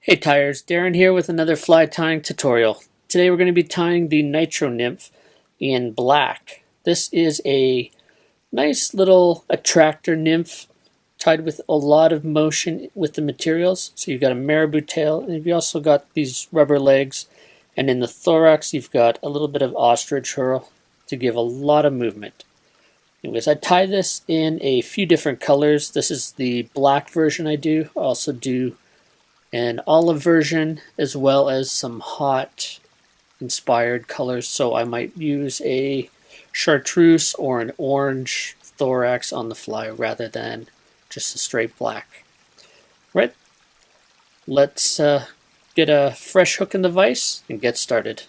Hey tyers, Darren here with another fly tying tutorial. Today we're going to be tying the Nitro Nymph in black. This is a nice little attractor nymph tied with a lot of motion with the materials. So you've got a marabou tail, and you've also got these rubber legs, and in the thorax you've got a little bit of ostrich herl to give a lot of movement. Anyways, I tie this in a few different colors. This is the black version I do. I also do an olive version as well as some hot inspired colors, so I might use a chartreuse or an orange thorax on the fly rather than just a straight black. Right, let's get a fresh hook in the vise and get started.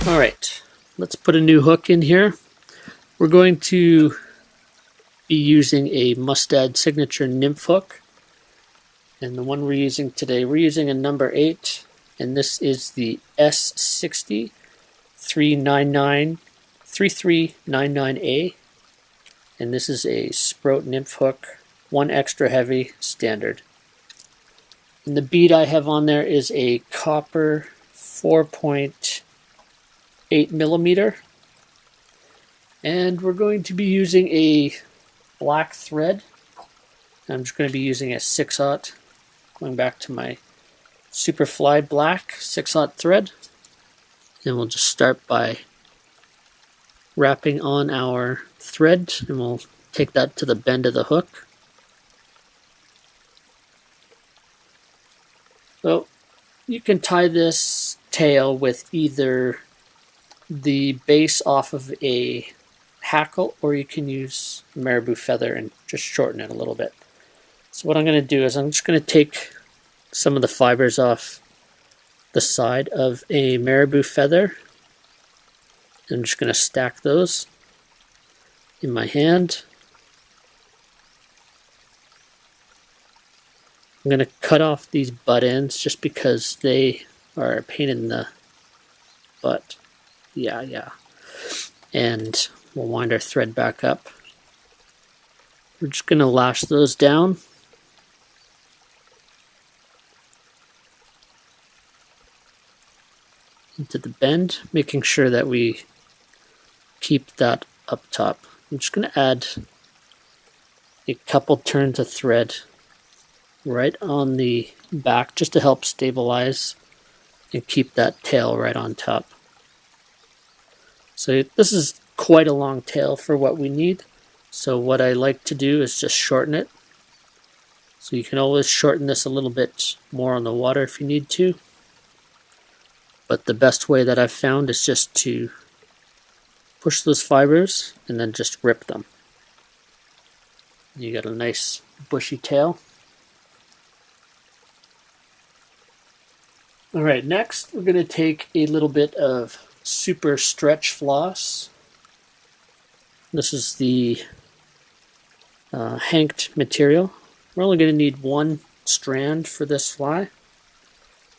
Alright, let's put a new hook in here. We're going to be using a Mustad Signature Nymph hook. And the one we're using today, we're using a number 8. And this is the S60 3399A. And this is a Sprout Nymph hook, 1 extra heavy, standard. And the bead I have on there is a copper 4.8 millimeter, and we're going to be using a black thread. I'm just going to be using a 6/0, going back to my Superfly black 6/0 thread, and we'll just start by wrapping on our thread, and we'll take that to the bend of the hook. So you can tie this tail with either the base off of a hackle, or you can use a marabou feather and just shorten it a little bit. So what I'm going to do is I'm just going to take some of the fibers off the side of a marabou feather. I'm just going to stack those in my hand. I'm going to cut off these butt ends just because they are a pain in the butt. Yeah. And we'll wind our thread back up. We're just going to lash those down. Into the bend, making sure that we keep that up top. I'm just going to add a couple turns of thread right on the back just to help stabilize and keep that tail right on top. So this is quite a long tail for what we need. So what I like to do is just shorten it. So you can always shorten this a little bit more on the water if you need to. But the best way that I've found is just to push those fibers and then just rip them. You got a nice bushy tail. Alright, next we're going to take a little bit of super stretch floss. This is the hanked material. We're only going to need 1 strand for this fly,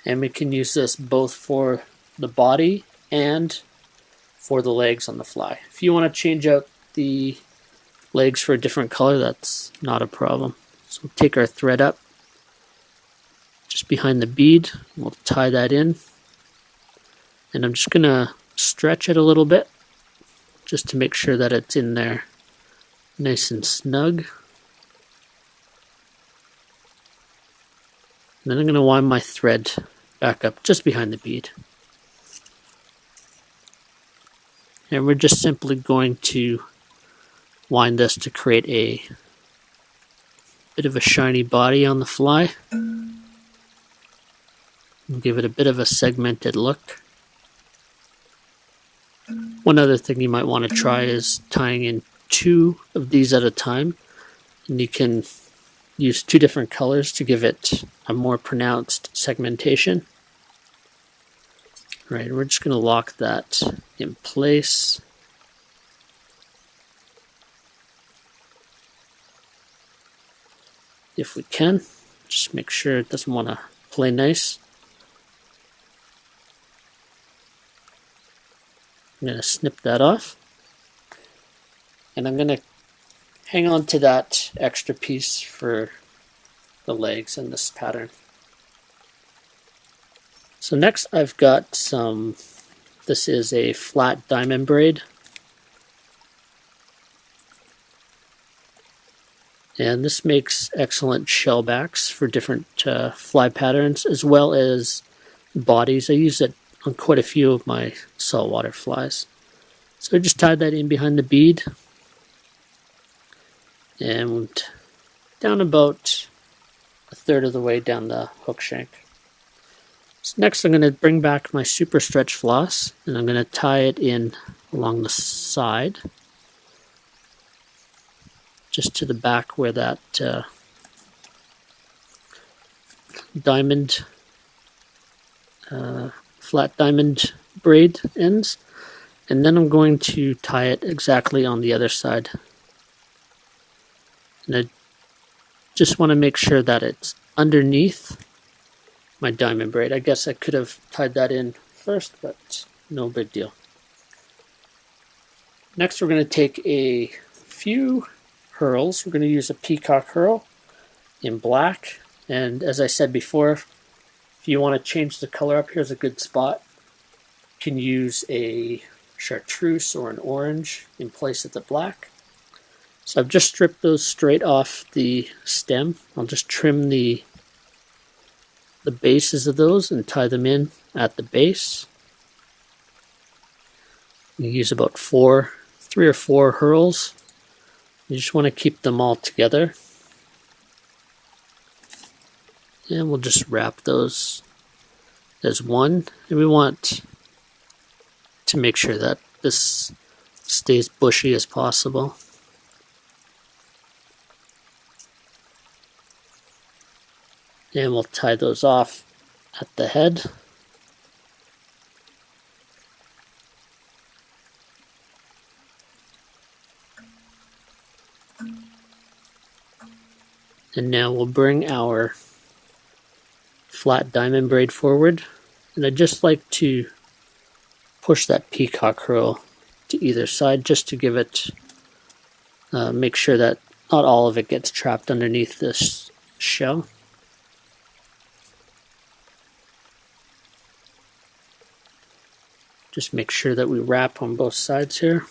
and we can use this both for the body and for the legs on the fly. If you want to change out the legs for a different color, that's not a problem. So we'll take our thread up just behind the bead, we'll tie that in, and I'm just going to stretch it a little bit just to make sure that it's in there nice and snug. And then I'm going to wind my thread back up just behind the bead. And we're just simply going to wind this to create a bit of a shiny body on the fly. And give it a bit of a segmented look. One other thing you might want to try is tying in 2 of these at a time, and you can use 2 different colors to give it a more pronounced segmentation. Right, we're just going to lock that in place. if we can. Just make sure it doesn't want to play nice. I'm going to snip that off. And I'm going to hang on to that extra piece for the legs in this pattern. So next I've got some, this is a flat diamond braid. And this makes excellent shellbacks for different fly patterns as well as bodies. I use it on quite a few of my saltwater flies. So I just tied that in behind the bead and down about a third of the way down the hook shank. So next I'm going to bring back my super stretch floss and I'm going to tie it in along the side, just to the back where that diamond, flat diamond braid ends. And then I'm going to tie it exactly on the other side. And I just want to make sure that it's underneath my diamond braid. I guess I could have tied that in first, but no big deal. Next we're going to take a few herls. We're going to use a peacock herl in black, and as I said before, if you want to change the color up, here's a good spot. You can use a chartreuse or an orange in place of the black. So I've just stripped those straight off the stem. I'll just trim the bases of those and tie them in at the base. You use about 3 or 4 herls. You just want to keep them all together. And we'll just wrap those as one. And we want to make sure that this stays bushy as possible. And we'll tie those off at the head. And now we'll bring our flat diamond braid forward. And I just like to push that peacock herl to either side just to give it, make sure that not all of it gets trapped underneath this shell. Just make sure that we wrap on both sides here.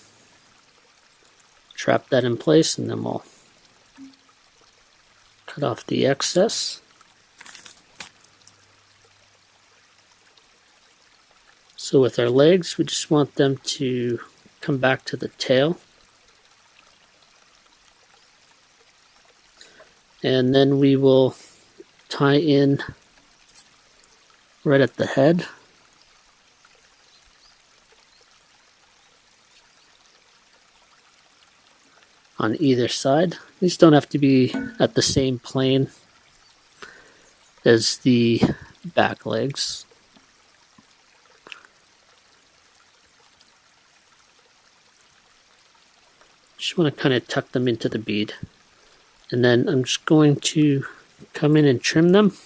Trap that in place and then we'll cut off the excess. So with our legs, we just want them to come back to the tail. And then we will tie in right at the head. On either side. These don't have to be at the same plane as the back legs. Just want to kind of tuck them into the bead. And then I'm just going to come in and trim them.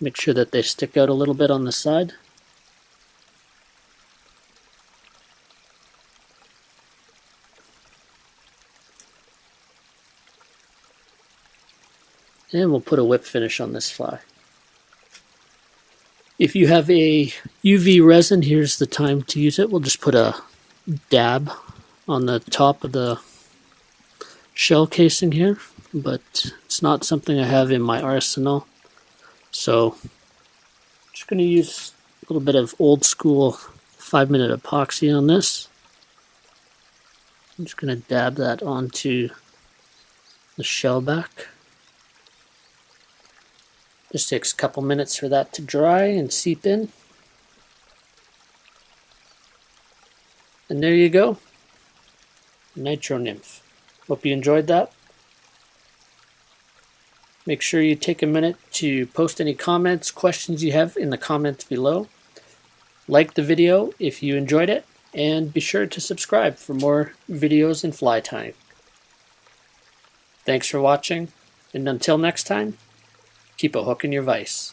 Make sure that they stick out a little bit on the side. And we'll put a whip finish on this fly. If you have a UV resin, here's the time to use it. We'll just put a dab on the top of the shell casing here, but it's not something I have in my arsenal. So I'm just going to use a little bit of old school 5-minute epoxy on this. I'm just going to dab that onto the shellback. Just takes a couple minutes for that to dry and seep in. And there you go. Nitro Nymph. Hope you enjoyed that. Make sure you take a minute to post any comments, questions you have in the comments below. Like the video if you enjoyed it, and be sure to subscribe for more videos in fly tying. Thanks for watching, and until next time, keep a hook in your vise.